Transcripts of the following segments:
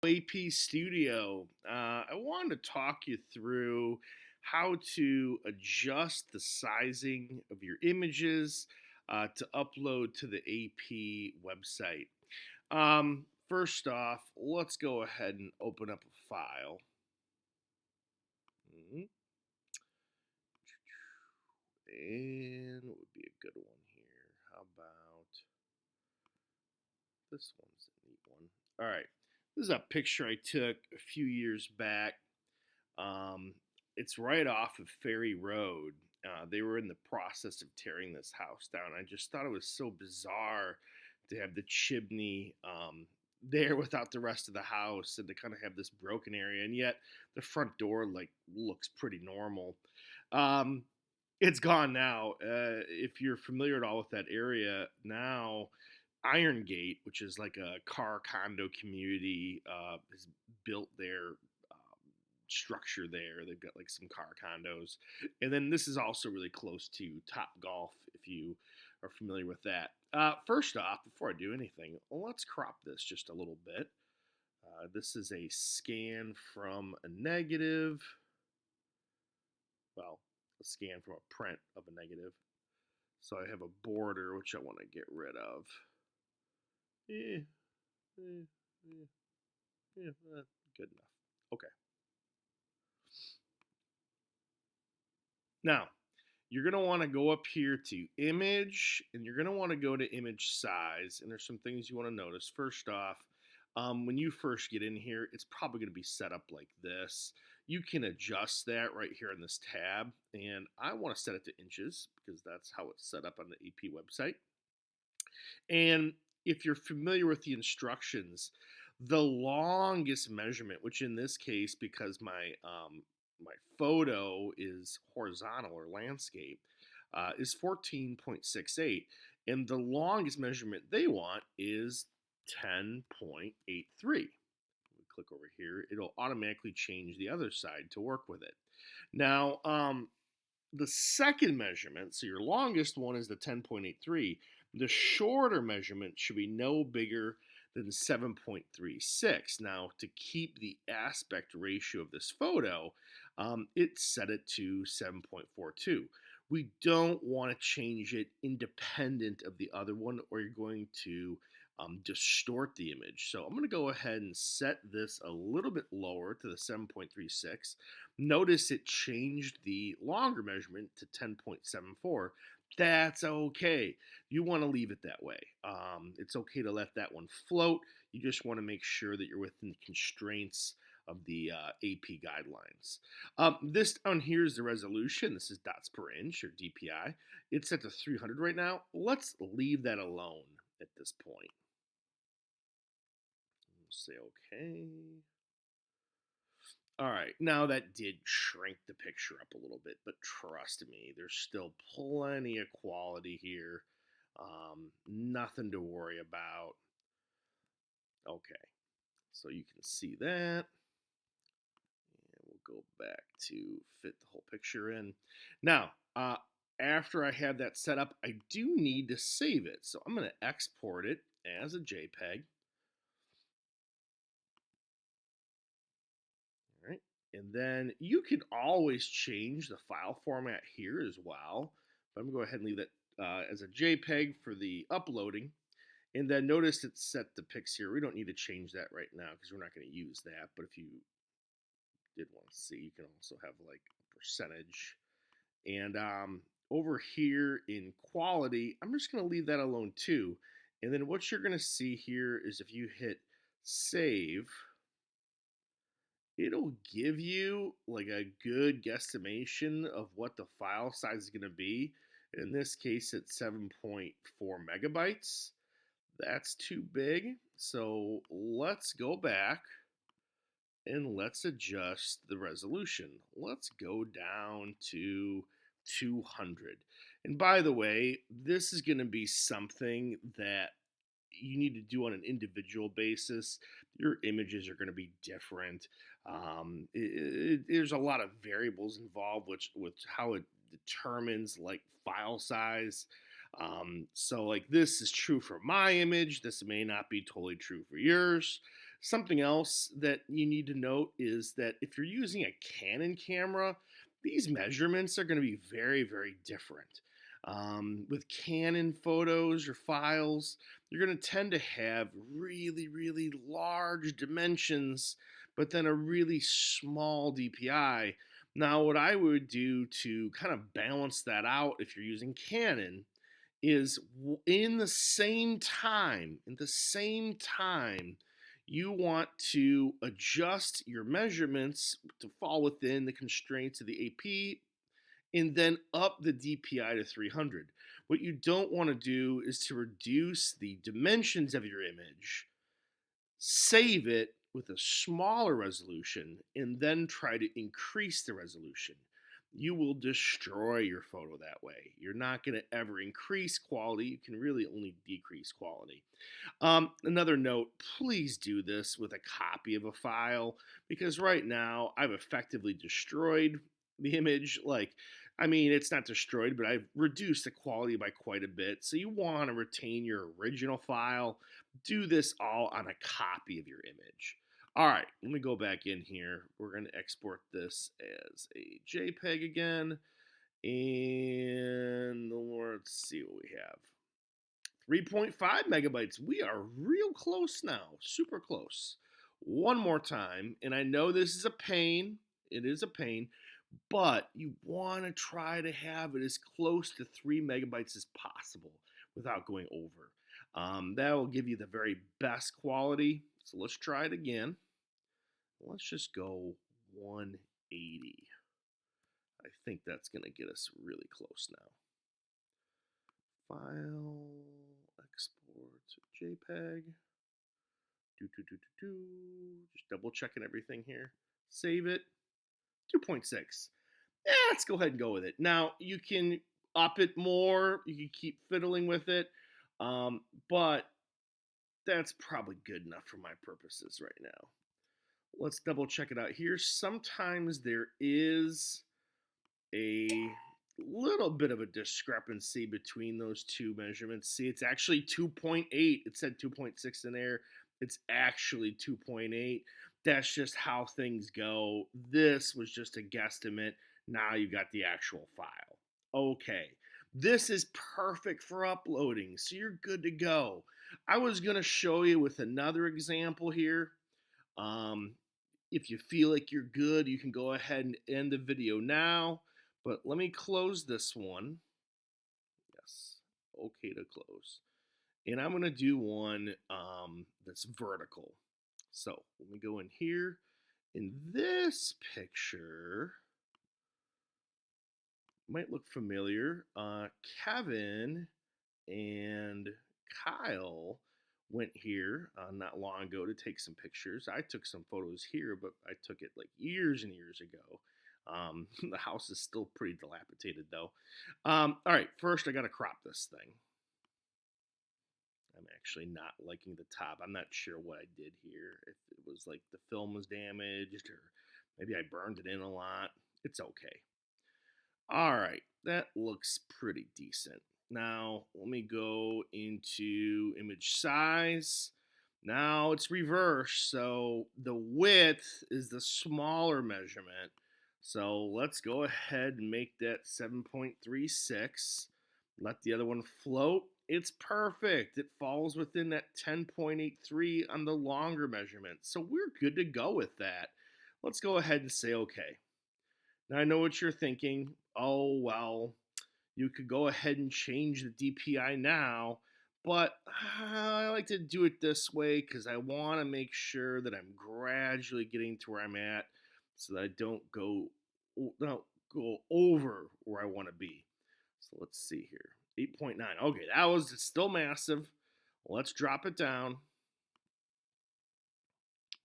AP Studio. I wanted to talk you through how to adjust the sizing of your images to upload to the AP website. First off, let's go ahead and open up a file. Mhm. And what would be a good one here? How about this one's a neat one. All right. This is a picture I took a few years back. Um, it's right off of Ferry Road. They were in the process of tearing this house down. I just thought it was so bizarre to have the chimney there without the rest of the house, and to kind of have this broken area, and yet the front door looks pretty normal. Um, it's gone now. If you're familiar at all with that area now, Iron Gate, which is like a car condo community, is built there. Structure there. They've got like some car condos. And then this is also really close to Top Golf, if you are familiar with that. First off, before I do anything, let's crop this just a little bit. This is a scan from a negative. Well, a scan from a print of a negative. So I have a border, which I want to get rid of. Yeah, yeah, yeah, good enough. Okay. Now, you're going to want to go up here to image, and you're going to want to go to image size. And there's some things you want to notice. First off, when you first get in here, it's probably going to be set up like this. You can adjust that right here in this tab. And I want to set it to inches because that's how it's set up on the AP website. And if you're familiar with the instructions, the longest measurement, which in this case, because my photo is horizontal or landscape, is 14.68, and the longest measurement they want is 10.83. Click over here, it'll automatically change the other side to work with it. Now, the second measurement, so your longest one is the 10.83. The shorter measurement should be no bigger than 7.36. Now, to keep the aspect ratio of this photo, it set it to 7.42. We don't want to change it independent of the other one, or you're going to distort the image. So I'm going to go ahead and set this a little bit lower to the 7.36. Notice it changed the longer measurement to 10.74. That's okay. You want to leave it that way. It's okay to let that one float. You just want to make sure that you're within the constraints of the AP guidelines. This down here is the resolution. This is dots per inch, or DPI. It's set to 300 right now. Let's leave that alone at this point. We'll say okay. All right, now that did shrink the picture up a little bit, but trust me, there's still plenty of quality here. Nothing to worry about. Okay, so you can see that. And we'll go back to fit the whole picture in. Now, after I have that set up, I do need to save it. So I'm going to export it as a JPEG. All right. And then you can always change the file format here as well. But I'm going to go ahead and leave that as a JPEG for the uploading. And then notice it's set the pics here. We don't need to change that right now because we're not going to use that. But if you did want to see, you can also have like a percentage. And over here in quality, I'm just going to leave that alone too. And then what you're going to see here is if you hit save, it'll give you like a good guesstimation of what the file size is going to be. In this case, it's 7.4 megabytes. That's too big. So let's go back and let's adjust the resolution. Let's go down to 200. And by the way, this is going to be something that you need to do on an individual basis. Your images are going to be different. There's a lot of variables involved, with how it determines like file size. So like this is true for my image. This may not be totally true for yours. Something else that you need to note is that if you're using a Canon camera, these measurements are going to be very, very different. With Canon photos or files, you're going to tend to have really, really large dimensions, but then a really small DPI. Now, what I would do to kind of balance that out if you're using Canon is in the same time, you want to adjust your measurements to fall within the constraints of the AP and then up the DPI to 300. What you don't want to do is to reduce the dimensions of your image, save it with a smaller resolution, and then try to increase the resolution. You will destroy your photo that way. You're not going to ever increase quality. You can really only decrease quality. Another note, please do this with a copy of a file because right now I've effectively destroyed the image. It's not destroyed, but I've reduced the quality by quite a bit. So you want to retain your original file. Do this all on a copy of your image. All right, let me go back in here. We're going to export this as a JPEG again. And let's see what we have. 3.5 megabytes. We are real close now. Super close. One more time. And I know this is a pain. It is a pain. But you want to try to have it as close to 3 megabytes as possible without going over. That will give you the very best quality. So let's try it again. Let's just go 180. I think that's going to get us really close now. File, export to JPEG. Just double checking everything here. Save it. 2.6. Let's go ahead and go with it. Now, you can up it more. You can keep fiddling with it. But that's probably good enough for my purposes right now. Let's double check it out here. Sometimes there is a little bit of a discrepancy between those two measurements. See, it's actually 2.8. It said 2.6 in there. It's actually 2.8. That's just how things go. This was just a guesstimate. Now you got the actual file. Okay. This is perfect for uploading, so you're good to go. I was going to show you with another example here. If you feel like you're good, you can go ahead and end the video now. But let me close this one. Yes, okay to close. And I'm going to do one that's vertical. So let me go in here. In this picture, might look familiar. Kevin and Kyle went here not long ago to take some pictures. I took some photos here, but I took it like years and years ago. The house is still pretty dilapidated though. All right, first I got to crop this thing. I'm actually not liking the top. I'm not sure what I did here. If it was like the film was damaged or maybe I burned it in a lot. It's okay. All right, that looks pretty decent. Now, let me go into image size. Now it's reversed, so the width is the smaller measurement. So let's go ahead and make that 7.36. Let the other one float. It's perfect. It falls within that 10.83 on the longer measurement. So we're good to go with that. Let's go ahead and say okay. Now I know what you're thinking. Oh, well, you could go ahead and change the DPI now, but I like to do it this way because I want to make sure that I'm gradually getting to where I'm at so that I don't go over where I want to be. So let's see here. 8.9. Okay, that was still massive. Let's drop it down.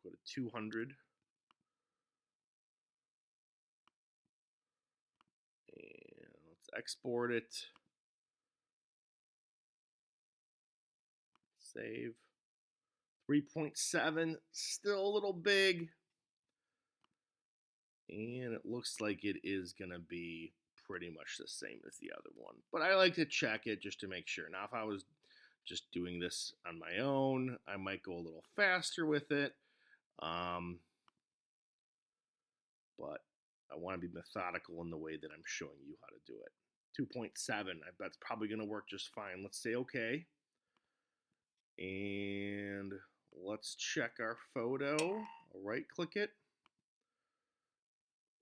Go to 200. And let's export it. Save. 3.7, still a little big. And it looks like it is going to be pretty much the same as the other one. But I like to check it just to make sure. Now, if I was just doing this on my own, I might go a little faster with it. Um, but I want to be methodical in the way that I'm showing you how to do it. 2.7, that's probably going to work just fine. Let's say okay. And let's check our photo. I'll right click it.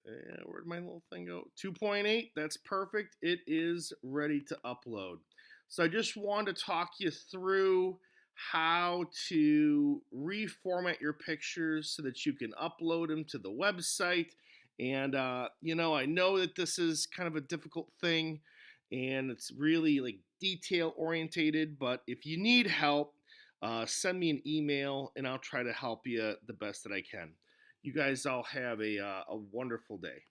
And where'd my little thing go? 2.8, that's perfect. It is ready to upload. So I just wanted to talk you through how to reformat your pictures so that you can upload them to the website. And, I know that this is kind of a difficult thing and it's really like detail orientated, but if you need help, send me an email and I'll try to help you the best that I can. You guys all have a wonderful day.